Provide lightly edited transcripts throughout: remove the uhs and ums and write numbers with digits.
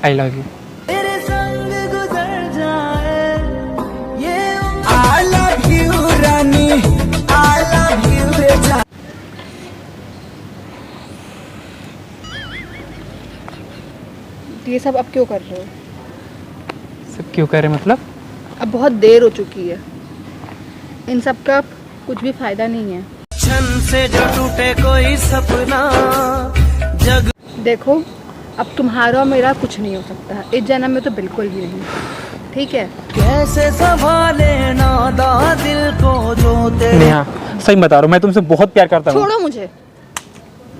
I love you. ये सब अब क्यों कर रहे हो? सब क्यों कर रहे मतलब? अब बहुत देर हो चुकी है, इन सब का कुछ भी फायदा नहीं है। छन से जो टूटे कोई सपना जग। देखो अब तुम्हारा और मेरा कुछ नहीं हो सकता, इस जन्म में तो बिल्कुल भी नहीं, ठीक है? कैसे संभाले नादा दिल को जो तेरे। नेहा सही बता रहा हूँ, मैं तुमसे बहुत प्यार करता हूँ। छोड़ो मुझे,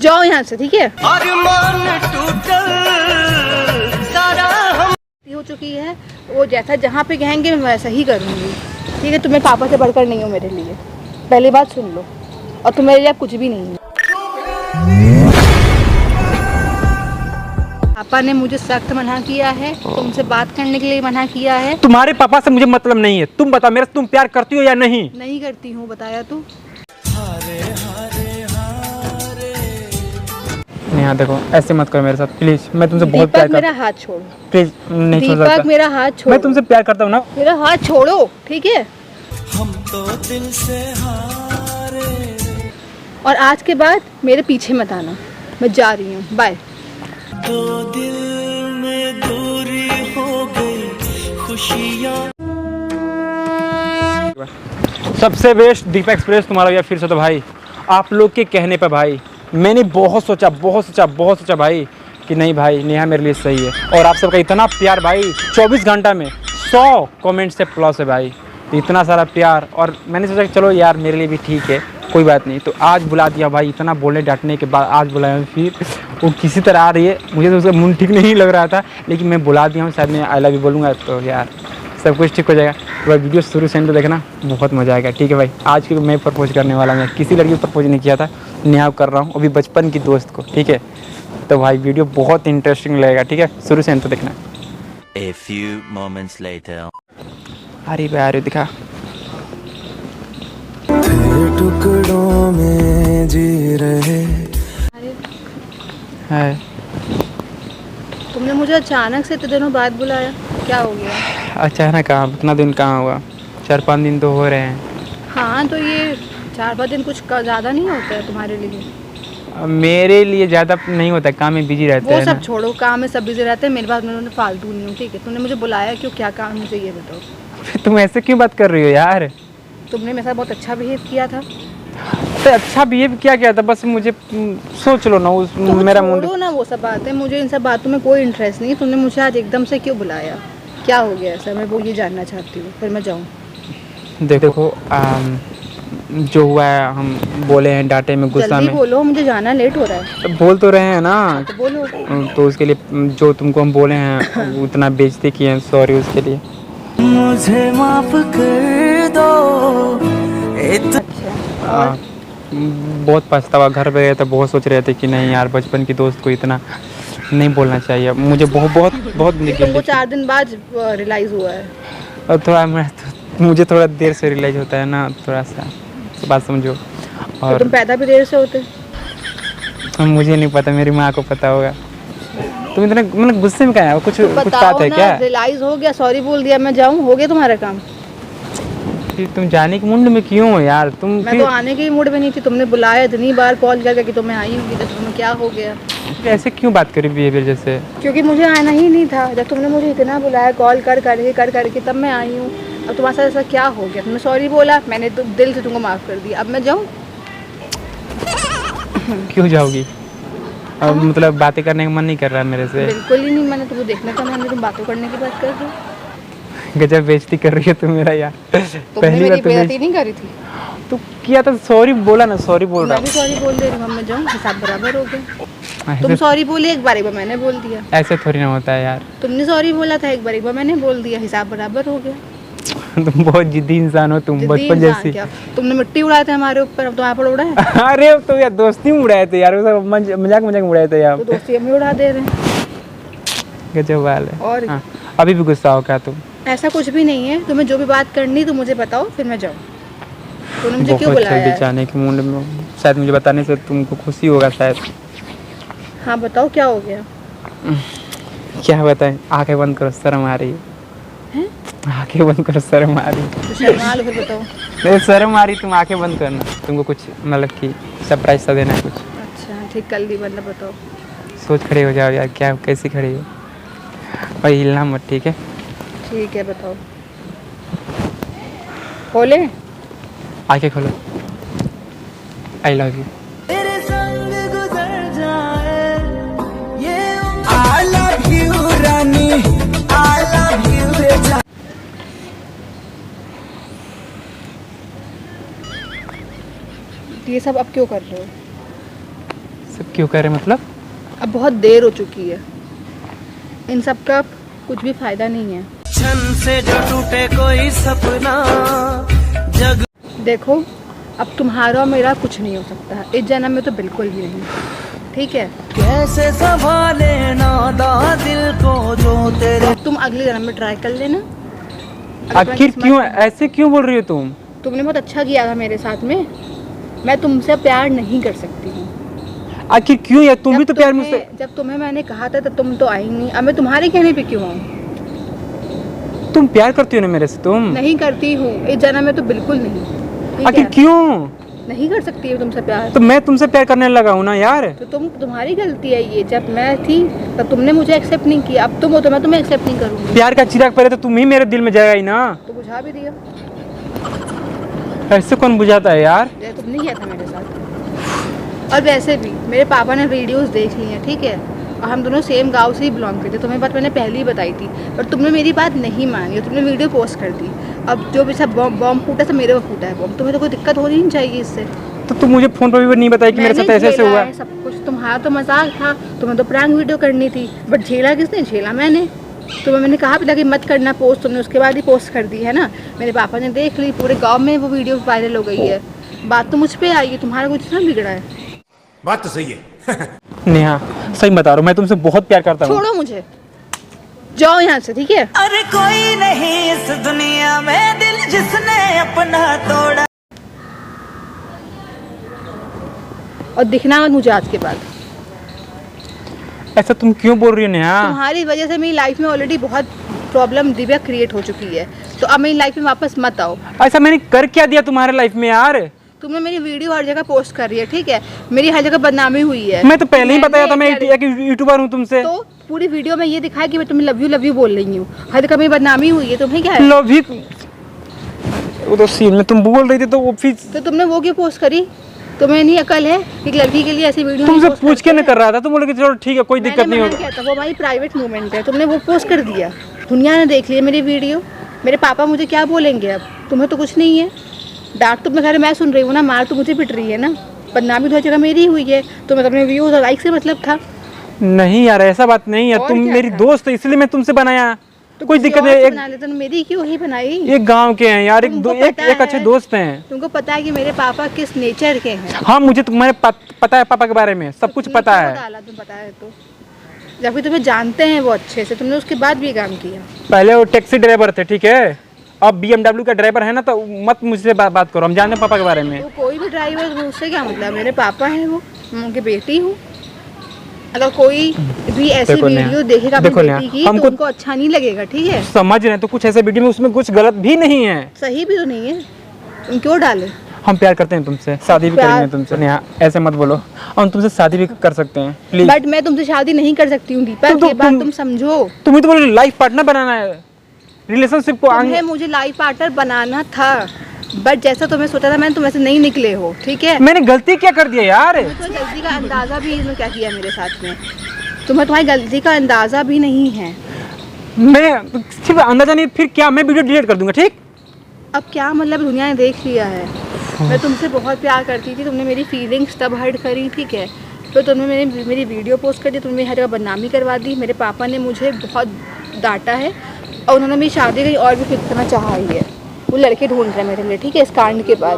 जाओ यहाँ से, ठीक है? अरमान टूटल सारा हम हो चुकी है, वो जैसा जहाँ पे कहेंगे मैं वैसा ही करूँगी, ठीक है? तुम्हें पापा से बढ़कर नहीं हो मेरे लिए, पहली बात सुन लो। और तुम मेरे लिए अब कुछ भी नहीं है। पापा ने मुझे सख्त मना किया है, तुमसे बात करने के लिए मना किया है। तुम्हारे पापा से मुझे मतलब नहीं है, तुम बता मेरा तुम प्यार करती हो या नहीं? नहीं करती हूँ, बताया तू। हारे हारे हारे। नेहा देखो ऐसे मत करो मेरे साथ प्लीज, मैं तुमसे बहुत प्यार मेरा करता हाथ छोड़ो हूँ। प्लीज नहीं छोड़ दीपक, सकता। मेरा हाथ छोड़ो। मैं तुमसे प्यार करता हूँ ना। मेरा हाथ छोड़ो, ठीक है? हम तो दिल से हारे। और आज के बाद मेरे पीछे मत आना, मैं जा रही हूँ, बाय। दो दिल में दूरी हो गई खुशियाँ। सबसे बेस्ट दीपक एक्सप्रेस तुम्हारा भैया फिर से। तो भाई आप लोग के कहने पे भाई मैंने बहुत सोचा भाई कि नहीं भाई नेहा मेरे लिए सही है। और आप सबका इतना प्यार भाई 24 घंटा में 100 कमेंट से प्लस है भाई, तो इतना सारा प्यार। और मैंने सोचा कि चलो यार मेरे लिए भी ठीक है, कोई बात नहीं। तो आज बुला दिया भाई, इतना बोलने डांटने के बाद आज बुलाया। फिर वो किसी तरह आ रही है, मुझे तो उसका मुंह ठीक नहीं लग रहा था, लेकिन मैं बुला दिया हूँ। शायद मैं आई लव यू बोलूँगा तो यार सब कुछ ठीक हो जाएगा। तो भाई वीडियो शुरू से एंड तक देखना, बहुत मज़ा आएगा, ठीक है भाई? आज की मैं प्रपोज करने वाला, मैं किसी लड़की को प्रपोज नहीं किया था, नेहा कर रहा हूँ अभी बचपन की दोस्त को, ठीक है? तो भाई वीडियो बहुत इंटरेस्टिंग लगेगा, ठीक है? शुरू से एंड तक देखना। A few moments later. अरे भाई अरे दिखा टुकड़ों में जी रहे। है। तुमने मुझे अचानक से इतने दिनों बाद बुलाया, क्या हो गया? अचानक कहाँ, इतना दिन कहाँ हुआ, 4-5 दिन तो हो रहे हैं। हाँ तो ये 4-5 दिन कुछ ज़्यादा नहीं होता है तुम्हारे लिए? मेरे लिए ज़्यादा नहीं होता, काम में बिजी रहते हैं वो ना। सब छोड़ो, काम में सब बिजी रहते हैं, मेरे पास में फालतू नहीं हूँ, ठीक है? तुमने मुझे बुलाया क्यों, क्या काम है मुझे ये बताओ। तुम ऐसे क्यों बात कर रही हो यार? तुमने मेरे साथ बहुत अच्छा बिहेव किया था। तो अच्छा बिहेव क्या था, बस मुझे सोच लो ना उस तो मेरा मुंड। छोड़ो ना वो सब बातें, मुझे इन सब बातों में कोई इंटरेस्ट नहीं है। तुमने मुझे आज एकदम से क्यों बुलाया, क्या हो गया ऐसा, मैं वो ये जानना चाहती हूँ, फिर मैं जाऊँ। देखो जो हुआ है, हम बोले हैं डांटे में, गुस्सा जल्दी में। बोलो, मुझे जाना लेट हो रहा है। तो बोल तो रहे हैं ना, तो बोलो। तो उसके लिए जो तुमको हम बोले हैं उतना बेइज्जती किए हैं, सॉरी उसके लिए। मुझे माफ कर दो। अच्छा, बहुत पछतावा, घर पे गए तो बहुत सोच रहे थे कि नहीं यार बचपन की दोस्त को इतना नहीं बोलना चाहिए। मुझे बहुत तुमको 4 दिन बाद रियलाइज हुआ है? और थोड़ा मुझे थोड़ा देर से रियलाइज होता है ना, थोड़ा सा तो बात समझो। तो और तुम पैदा भी देर से होते? मुझे नहीं पता, मेरी माँ को पता होगा। तुम इतने मतलब गुस्से में क्या है, कुछ बात है क्या? रियलाइज हो गया, सॉरी बोल दिया, मैं जाऊँ, हो गया तुम्हारा काम? फिर तुम जाने के मुंड में क्यों हो यार? मैं तो आने के मूड में नहीं थी, तुमने बुलाया इतनी बार कॉल करके कि तुम्हें आई होगी, तो तुम्हें क्या हो गया? ऐसे क्यों बात करी बिहेवियर जैसे? क्योंकि मुझे आना ही नहीं था, जब तुमने मुझे इतना बुलाया कॉल करके तब मैं आई हूँ। अब तुम्हारे साथ ऐसा क्या हो गया? तुमने सॉरी बोला, मैंने तो दिल से तुमको माफ़ कर दिया, अब मैं जाऊँ? क्यों जाओगी? अब मतलब बातें करने का मन नहीं कर रहा है मेरे से? बिल्कुल ही नहीं, मैंने तुमको देखने का मन नहीं, तुम बातों करने की बात कर रहे हो। गजब बेइज्जती कर रही है तुम मेरा यार। तुमने मेरी बेइज्जती नहीं करी थी? तू किया था, सॉरी बोला ना, सॉरी बोल रहा मैं भी सॉरी बोल दे रही हूँ, अब मैं जाऊँ, हिसाब बराबर हो गया। तुम हूँ। सॉरी बोली एक बार, मैंने बोल दिया। ऐसे थोड़ी ना होता है यार। तुमने सॉरी बोला था एक बार, मैंने बोल दिया, हिसाब बराबर हो गया। तुम बहुत जिद्दी इंसान हो, तुम जिद्दी बचपन इंसान जैसी। क्या? तुमने मिट्टी उड़ाए थे हमारे ऊपर, अब तुम्हारे पर उड़ा है? अरे अब तो यार दोस्ती में उड़ाए थे यार, वो सब मजाक में उड़ाए थे यार। तो दोस्ती हम भी उड़ा दे रहे हैं। गजब वाल है। और हाँ, अभी भी गुस्सा हो क्या तुम? ऐसा कुछ भी नहीं है, तुम्हें जो भी बात करनी तो मुझे बताओ, फिर मैं जाऊँ। तुमने मुझे क्यों बहुत बुलाया जल्दी है? जाने के मूड में, शायद मुझे बताने से तुमको खुशी होगा शायद। हाँ बताओ क्या हो गया? क्या बताएं, आंखें बंद करो, शर्म आ रही है। आंखें बंद करो, शर्म आ रही है। तो शर्मा लो फिर बताओ। नहीं शर्म आ रही, तुम आंखें बंद करना, तुमको कुछ मतलब कि सरप्राइज सा देना है कुछ। अच्छा ठीक, कल ही मतलब बताओ। सोच खड़े हो जाओ यार, क्या कैसी खड़ी हो, और हिलना मत, ठीक है? ठीक है बताओ। खोले? आंखें खोलो। I love you. तेरे संग गुजर जाए ये I love you Rani, I love you रे जान। ये सब अब क्यों कर रहे हो? सब क्यों कर रहे मतलब? अब बहुत देर हो चुकी है, इन सब का कुछ भी फायदा नहीं है। क्षण से जो टूटे कोई सपना जग। देखो अब तुम्हारा और मेरा कुछ नहीं हो सकता, इस जन्म में तो बिल्कुल भी नहीं, ठीक है? कैसे संभाले नादा दिल को जो तेरे। तुम अगले जन्म में ट्राई कर लेना। अगर तुम्हारी आखिर किस्मत- क्यों ऐसे क्यों बोल रही हो तुम? तुमने बहुत अच्छा किया था मेरे साथ में, मैं तुमसे प्यार नहीं कर सकती हूँ। आखिर क्यों यार, तुम भी तो प्यार तुम्हें- मुझसे। जब तुम्हें मैंने कहा था तो तुम तो आई नहीं, अब मैं तुम्हारे कहने पे क्यों आऊँ? तुम प्यार करती हो ना मेरे से? तुम नहीं करती हूँ, इस जन्म में तो बिल्कुल नहीं, ठीक आखिर है? क्यों? नहीं कर सकती हूँ तुमसे प्यार। तो मैं तुमसे प्यार करने लगा हूँ ना यार। तो तुम्हारी गलती है ये, जब मैं थी तब तुमने मुझे एक्सेप्ट नहीं किया, अब तुम हो तो मैं तुम्हें एक्सेप्ट नहीं करूँगी। प्यार का चिराग पहले तो तुम ही मेरे दिल में जाएगा ही ना। तो बुझा भी दिया, ऐसे कौन बुझाता है यार? ये तुमने किया था मेरे साथ। और वैसे भी मेरे पापा ने वीडियोस देख ली हैं, ठीक है? और हम दोनों सेम गांव से ही बिलोंग करते, तुम्हें बात मैंने पहले ही बताई थी, पर तुमने मेरी बात नहीं मानी, तुमने वीडियो पोस्ट कर दी। अब जो भी सब बॉम्ब फूटा सब मेरे को फूटा है बॉम्ब, तुम्हें तो कोई दिक्कत होनी नहीं चाहिए इससे। तो तुम मुझे फोन पर भी नहीं बताया कि मेरे साथ ऐसे ऐसे झेला हुआ। है सब कुछ, तुम्हारा तो मजाक था, तुम्हें तो प्रैंक वीडियो करनी थी, बट झेला किसने? झेला मैंने। तुम्हें मैंने कहा भी था कि मत करना पोस्ट, तुमने उसके बाद ही पोस्ट कर दी है ना। मेरे पापा ने देख ली, पूरे गांव में वो वीडियो वायरल हो गई है। बात तो मुझ पे आई है, तुम्हारा कुछ ना बिगड़ा है। बात तो सही है। नेहा सही बता रहा हूँ, मैं तुमसे बहुत प्यार करता हूँ। छोड़ो मुझे, जाओ यहाँ से, ठीक है? अरे कोई नहीं इस दुनिया में दिल जिसने अपना तोड़ा। और दिखना मत मुझे आज के बाद। ऐसा तुम क्यों बोल रही हो नेहा? तुम्हारी वजह से मेरी लाइफ में ऑलरेडी बहुत प्रॉब्लम दिव्या क्रिएट हो चुकी है, तो अब मेरी लाइफ में वापस मत आओ। ऐसा मैंने कर क्या दिया तुम्हारे लाइफ में यार? तुमने मेरी वीडियो हर जगह पोस्ट कर रही है, ठीक है? मेरी हर जगह बदनामी हुई है। मैं तो पहले ही बताया था, मैं मैंने एक यूट्यूबर हूँ तुमसे। तो पूरी वीडियो में ये दिखाया कि मैं तुम्हें लव यू बोल रही हूँ, हर जगह मेरी बदनामी हुई है, तुम्हें क्या है? लव यू, वो तो सीन में तुम बोल रही थी तो वो फिर तो तुमने वो क्यों पोस्ट करी? तुम्हें नहीं अकल है? एक लड़की के लिए ऐसी वीडियो तुमसे पूछ के नहीं कर रहा था, तुम बोले कि चलो ठीक है कोई मैंने दिक्कत नहीं मना होगा। किया था, वो हमारी प्राइवेट मूवमेंट है, तुमने वो पोस्ट कर दिया, दुनिया ने देख लिया मेरी वीडियो। मेरे पापा मुझे क्या बोलेंगे अब? तुम्हें तो कुछ नहीं है, डांट तो अपने घर मैं सुन रही हूँ ना, मार तो मुझे पिट रही है ना, बदनामी तो हर जगह मेरी हुई है। तुम्हें तो अपने व्यूज और लाइक से मतलब था। नहीं यार ऐसा बात नहीं है, और तुम क्या मेरी था? दोस्त है इसलिए मैं तुमसे बनाया, तो कोई किसी दिक्कत और नहीं। से एक बना लेते, मेरी क्यों ही बनाई? एक गांव के हैं यार, तुमको एक पता एक अच्छे है? दोस्त हैं। तुमको पता है कि मेरे पापा किस नेचर के हैं? हाँ मुझे तुम्हारे पता है पापा के बारे में, सब कुछ तुमने पता क्यों है। डाला? तुम पता है तो, जबकि तुम्हें जानते हैं वो अच्छे से, तुमने उसके बाद भी ये काम किया। पहले वो टैक्सी ड्राइवर थे, ठीक है? अब BMW का ड्राइवर है ना, तो मत मुझसे बात करो, हम जानते हैं पापा के बारे में। तो कोई भी ड्राइवर, तुम्हें उससे क्या मतलब? मेरे पापा हैं वो, मैं उनकी बेटी हूँ। अगर कोई भी ऐसी देखो नेहा, वीडियो देखेगा अपनी देखो नेहा, बेटी की, हमको- तो उनको अच्छा नहीं लगेगा, ठीक है? समझ रहे हैं तो कुछ ऐसे वीडियो में उसमें कुछ गलत भी नहीं है। सही भी तो नहीं है, तुम क्यों डाले? हम प्यार करते हैं तुमसे, शादी भी प्यार- करेंगे तुमसे। नेहा ऐसे मत बोलो, हम तुमसे शादी भी कर सकते हैं प्लीज। बट मैं तुमसे शादी नहीं कर सकती हूँ दीपक, तो ये बात तुम- तुम समझो। तुम्हें तो बोले लाइफ पार्टनर बनाना है, रिलेशनशिप को तुम्हें मुझे लाइफ पार्टनर बनाना था, बट जैसा तुम्हें सोचा था मैंने, तुम ऐसे नहीं निकले हो, ठीक है? मैंने गलती क्या कर दिया यार? तुम्हें गलती का अंदाजा भी इसमें क्या किया मेरे साथ में, तुम्हें तुम्हारी गलती का अंदाजा भी नहीं है। मैं सिर्फ अंदाजा नहीं, फिर क्या मैं वीडियो डिलीट कर दूंगा, ठीक? अब क्या मतलब, दुनिया ने देख लिया है। मैं तुमसे बहुत प्यार करती थी, तुमने मेरी फीलिंग्स तब हर्ट करी, ठीक है? तो तुमने मेरी वीडियो पोस्ट कर दी, तुमने हर जगह बदनामी करवा दी। मेरे पापा ने मुझे बहुत डांटा है और उन्होंने मेरी शादी कहीं और भी फिक्स करना चाहा ही है। वो लड़के ढूंढ रहे हैं मेरे लिए, ठीक है? इस कांड के बाद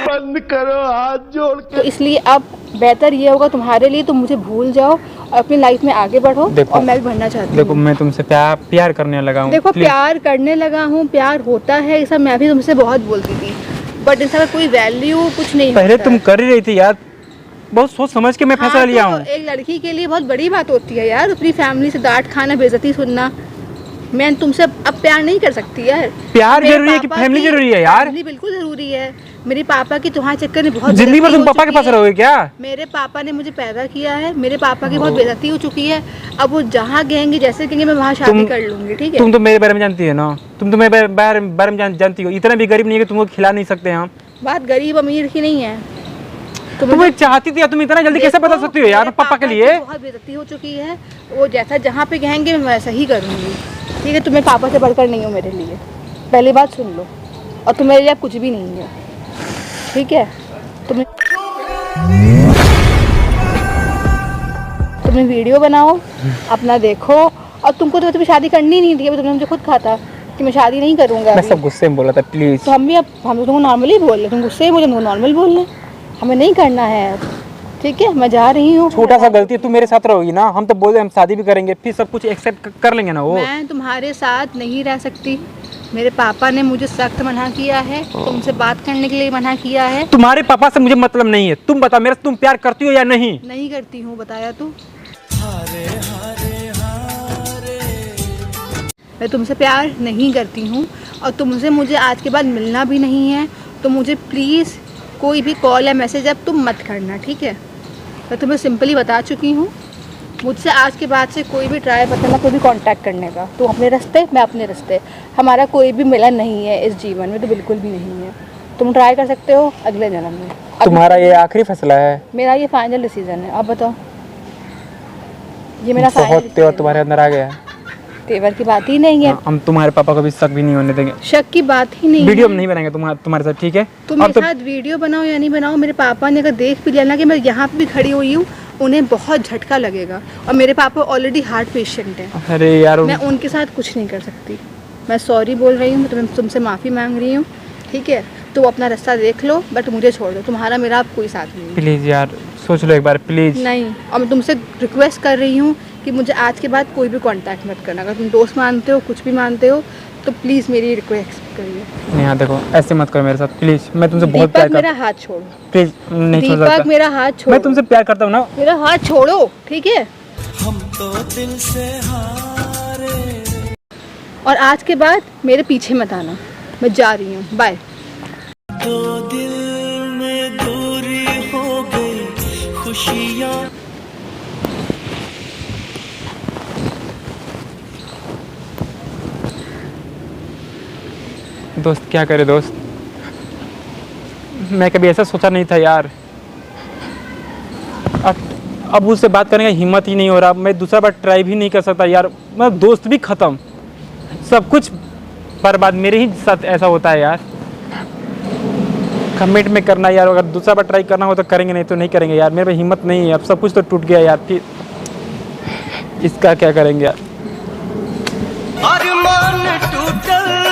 बंद करो हाथ जोड़ के। तो इसलिए अब बेहतर ये होगा तुम्हारे लिए, तुम मुझे भूल जाओ और अपनी लाइफ में आगे बढ़ो। देखो- और मैं भी बढ़ना चाहती देखो हूँ। मैं तुमसे प्यार करने लगा हूँ। देखो please। प्यार करने लगा हूँ, प्यार होता है, ये सब मैं भी तुमसे बहुत बोलती थी, बट इन सब का कोई वैल्यू कुछ नहीं पहले होता तुम है। कर ही रही थी यार, बहुत सोच समझ के मैं फैसला हाँ, लिया तो हूँ। एक लड़की के लिए बहुत बड़ी बात होती है यार, अपनी फैमिली से डांट खाना, बेइज्जती सुनना। मैं तुमसे अब प्यार नहीं कर सकती यार। प्यार मेरे जरूरी है कि पापा फैमिली की- जरूरी है यार? फैमिली बिल्कुल जरूरी है। मेरे पापा की तुम्हारे चक्कर में बहुत जिंदगी भर बेइज्जती तुम हो पापा के चुकी पास है। रहोगे क्या? मेरे पापा ने मुझे पैदा किया है, मेरे पापा की बहुत बेइज्जती हो चुकी है। अब वो जहाँ कहेंगे, जैसे कहेंगे, मैं वहाँ शादी तुम- कर लूंगी, ठीक है? तुम तो मेरे बारे में जानती है ना, तुम तो मेरे बारे में जानती हो, इतना भी गरीब नहीं है कि तुमको खिला नहीं सकते हम। बात गरीब अमीर की नहीं है। तुम एक चाहती थी, तुम इतना जल्दी कैसे बदल सकती हो यार मेरे पापा के की लिए? बहुत बेइज्जती हो चुकी है। वो जैसा जहाँ पे कहेंगे मैं वैसा ही करूँगी, ठीक है? तुम्हें पापा से बढ़कर नहीं हो मेरे लिए, पहली बात सुन लो। और तुम मेरे लिए अब कुछ भी नहीं हो, ठीक है? तुमने वीडियो बनाओ, अपना देखो। और तुमको तो तुम्हें शादी करनी नहीं थी, अभी तुमने मुझे खुद कहा था कि मैं शादी नहीं करूँगा मैं अभी। सब गुस्से में बोला था, प्लीज। तो हम तुमको नॉर्मली बोल रहे, तुम गुस्से में मुझे नॉर्मल बोल रहे, हमें नहीं करना है अब, ठीक है? मैं जा रही हूँ। छोटा सा गलती है, तू मेरे साथ रहोगी ना, हम तो बोल रहे हम शादी भी करेंगे, फिर सब कुछ एक्सेप्ट कर लेंगे ना वो। मैं तुम्हारे साथ नहीं रह सकती। मेरे पापा ने मुझे सख्त मना किया है, तुमसे बात करने के लिए मना किया है। तुम्हारे पापा से मुझे मतलब नहीं है, तुम बता मेरे से तुम प्यार करती हो या नहीं? नहीं करती हूँ, बताया तो। मैं तुमसे प्यार नहीं करती हूँ और तुमसे मुझे आज के बाद मिलना भी नहीं है। तो मुझे प्लीज़ कोई भी कॉल या मैसेज अब तुम मत करना, ठीक है? मैं तुम्हें सिंपली बता चुकी हूँ, मुझसे आज के बाद से कोई भी ट्राई मत करना, कोई भी कांटेक्ट करने का। तुम अपने रास्ते, मैं अपने रास्ते। हमारा कोई भी मिलन नहीं है इस जीवन में, तो बिल्कुल भी नहीं है। तुम ट्राई कर सकते हो अगले जन्म में। अब तुम्हारा ये आखिरी फैसला है? मेरा ये फाइनल डिसीजन है। अब बताओ, ये मेरा फाइनल बहुत तेवर तुम्हारे अंदर आ गया है। तेवर की बात ही नहीं है, हम तुम्हारे पापा को भी शक भी नहीं होने देंगे। शक की बात ही नहीं वीडियो है। हम नहीं बनाएंगे तुम्हारे साथ, ठीक है? तुम अब मेरे साथ वीडियो बनाओ या नहीं बनाओ, मेरे पापा ने अगर देख भी लिया ना कि मैं यहाँ पे भी खड़ी हुई हूँ, उन्हें बहुत झटका लगेगा। और मेरे पापा ऑलरेडी हार्ट पेशेंट हैं, अरे यार, मैं उनके साथ कुछ नहीं कर सकती। मैं सॉरी बोल रही हूँ, मैं तुमसे माफ़ी मांग रही हूँ, ठीक है? तो अपना रास्ता देख लो, बट मुझे छोड़ दो। तुम्हारा मेरा अब कोई साथ नहीं है। प्लीज यार सोच लो एक बार, प्लीज। नहीं, और मैं तुमसे रिक्वेस्ट कर रही हूँ कि मुझे आज के बाद कोई भी कांटेक्ट मत करना। अगर तुम दोस्त मानते हो, कुछ भी मानते हो, तो प्लीज़ मेरी रिक्वेस्ट करिए। नेहा देखो, ऐसे मत करो मेरे साथ प्लीज, मैं तुमसे बहुत प्यार दीपक, करता मेरा हाथ छोड़ो। प्लीज। नहीं छोड़ दीपक, सकता, मेरा हाथ छोड़ो। मैं तुमसे प्यार करता हूँ ना। मेरा हाथ छोड़ो, ठीक है? हम तो दिल से हारे। और आज के बाद मेरे पीछे मत आना। मैं जा रही हूँ, बाय। तो दिल में दूरी हो गई, खुशियाँ। दोस्त क्या करे दोस्त, मैं कभी ऐसा सोचा नहीं था यार। अब उससे बात करने का हिम्मत ही नहीं हो रहा, मैं दूसरा बार ट्राई भी नहीं कर सकता यार। मैं दोस्त भी ख़त्म, सब कुछ बर्बाद। मेरे ही साथ ऐसा होता है यार। कमिट में करना यार, अगर दूसरा बार ट्राई करना हो तो करेंगे, नहीं तो नहीं करेंगे यार। मेरे में हिम्मत नहीं है, अब सब कुछ तो टूट गया यार, फिर इसका क्या करेंगे यार? अरमान टूटल